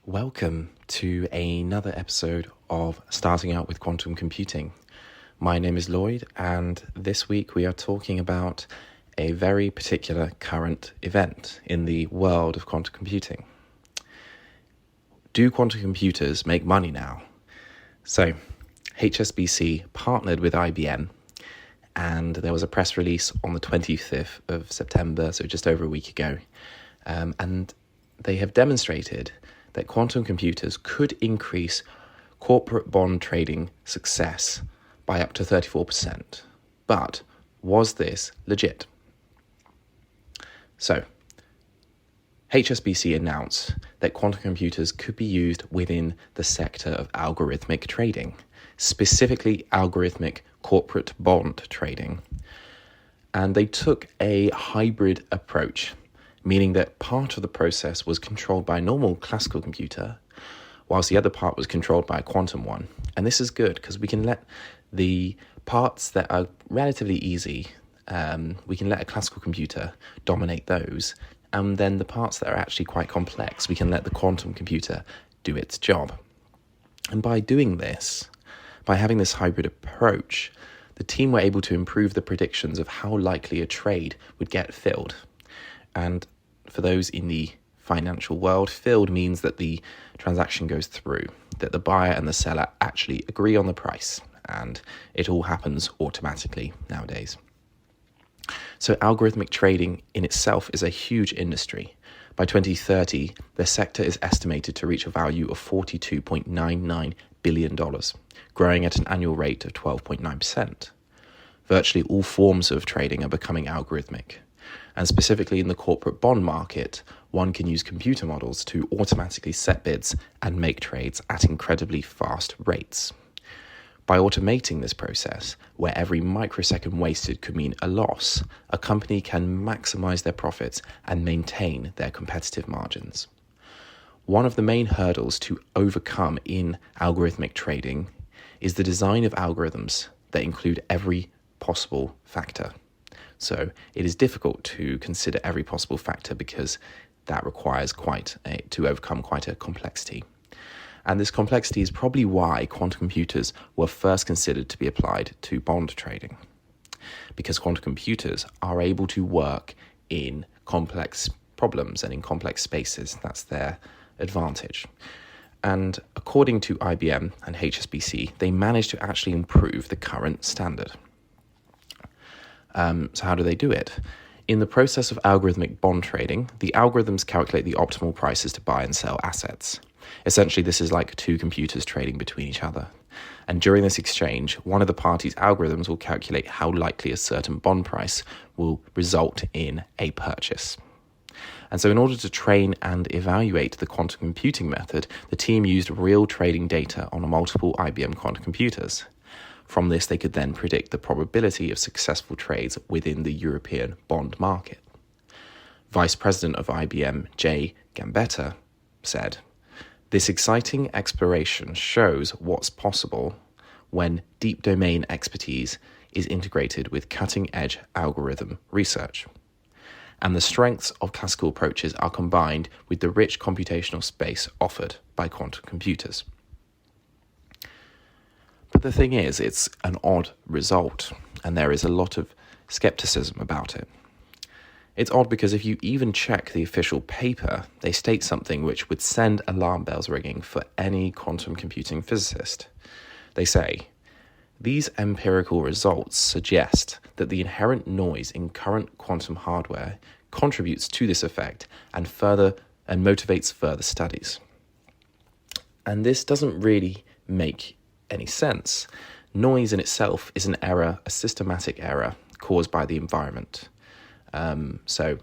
Welcome to another episode of Starting Out with Quantum Computing. My name is Lloyd, and this week we are talking about a very particular current event in the world of quantum computing. Do quantum computers make money now? So, HSBC partnered with IBM, and there was a press release on the 25th of September, so just over a week ago, and they have demonstrated that quantum computers could increase corporate bond trading success by up to 34%. But was this legit? So, HSBC announced that quantum computers could be used within the sector of algorithmic trading, specifically algorithmic corporate bond trading. And they took a hybrid approach, meaning that part of the process was controlled by a normal classical computer, whilst the other part was controlled by a quantum one. And this is good because we can let the parts that are relatively easy, we can let a classical computer dominate those, and then the parts that are actually quite complex, we can let the quantum computer do its job. And by doing this, by having this hybrid approach, the team were able to improve the predictions of how likely a trade would get filled. And for those in the financial world, filled means that the transaction goes through, that the buyer and the seller actually agree on the price, and it all happens automatically nowadays. So algorithmic trading in itself is a huge industry. By 2030, the sector is estimated to reach a value of $42.99 billion, growing at an annual rate of 12.9%. Virtually all forms of trading are becoming algorithmic. And specifically in the corporate bond market, one can use computer models to automatically set bids and make trades at incredibly fast rates. By automating this process, where every microsecond wasted could mean a loss, a company can maximize their profits and maintain their competitive margins. One of the main hurdles to overcome in algorithmic trading is the design of algorithms that include every possible factor. So it is difficult to consider every possible factor because that requires to overcome quite a complexity. And this complexity is probably why quantum computers were first considered to be applied to bond trading. Because quantum computers are able to work in complex problems and in complex spaces. That's their advantage. And according to IBM and HSBC, they managed to actually improve the current standard. So how do they do it? In the process of algorithmic bond trading, the algorithms calculate the optimal prices to buy and sell assets. Essentially, this is like two computers trading between each other. And during this exchange, one of the parties' algorithms will calculate how likely a certain bond price will result in a purchase. And so in order to train and evaluate the quantum computing method, the team used real trading data on multiple IBM quantum computers. From this, they could then predict the probability of successful trades within the European bond market. Vice President of IBM, Jay Gambetta, said, "This exciting exploration shows what's possible when deep domain expertise is integrated with cutting-edge algorithm research. And the strengths of classical approaches are combined with the rich computational space offered by quantum computers." But the thing is, it's an odd result, and there is a lot of skepticism about it. It's odd because if you even check the official paper, they state something which would send alarm bells ringing for any quantum computing physicist. They say, "These empirical results suggest that the inherent noise in current quantum hardware contributes to this effect and motivates further studies." And this doesn't really make any sense. Noise in itself is an error, a systematic error caused by the environment. So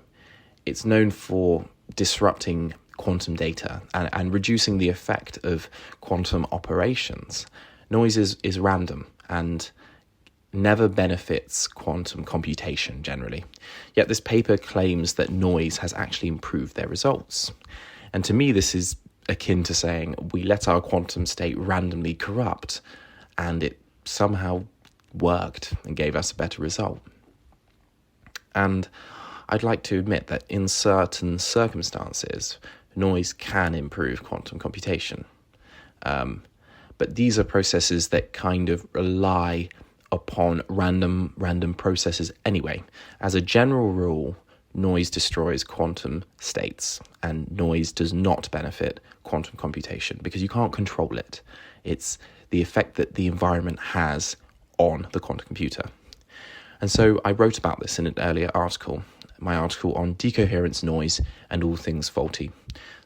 it's known for disrupting quantum data and reducing the effect of quantum operations. Noise is random and never benefits quantum computation generally. Yet this paper claims that noise has actually improved their results. And to me, this is akin to saying we let our quantum state randomly corrupt and it somehow worked and gave us a better result. And I'd like to admit that in certain circumstances, noise can improve quantum computation. But these are processes that kind of rely upon random processes anyway. As a general rule, noise destroys quantum states, and noise does not benefit quantum computation because you can't control it. It's the effect that the environment has on the quantum computer. And so I wrote about this in an earlier article, my article on decoherence, noise, and all things faulty.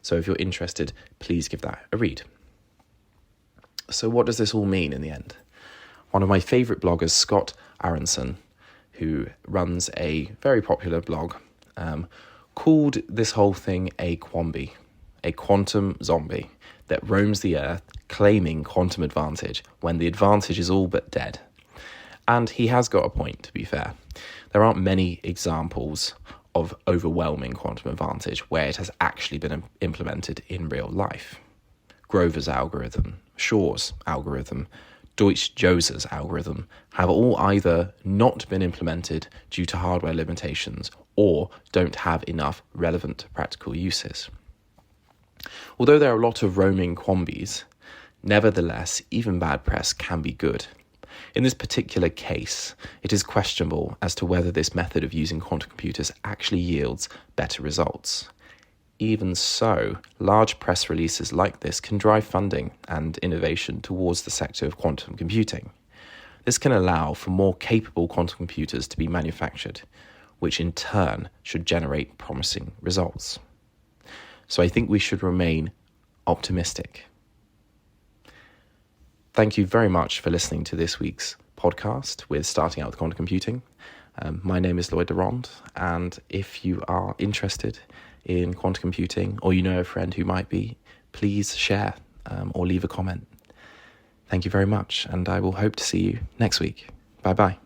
So if you're interested, please give that a read. So what does this all mean in the end? One of my favourite bloggers, Scott Aronson, who runs a very popular blog, called this whole thing a quambi, a quantum zombie that roams the earth claiming quantum advantage when the advantage is all but dead. And he has got a point, to be fair. There aren't many examples of overwhelming quantum advantage where it has actually been implemented in real life. Grover's algorithm, Shor's algorithm, Deutsch-Joseph's algorithm have all either not been implemented due to hardware limitations or don't have enough relevant practical uses. Although there are a lot of roaming quambis, nevertheless, even bad press can be good. In this particular case, it is questionable as to whether this method of using quantum computers actually yields better results. Even so, large press releases like this can drive funding and innovation towards the sector of quantum computing. This can allow for more capable quantum computers to be manufactured, which in turn should generate promising results. So I think we should remain optimistic. Thank you very much for listening to this week's podcast with Starting Out with Quantum Computing. My name is Lloyd Durand, and if you are interested in quantum computing or you know a friend who might be, please share or leave a comment. Thank you very much, and I will hope to see you next week. Bye-bye.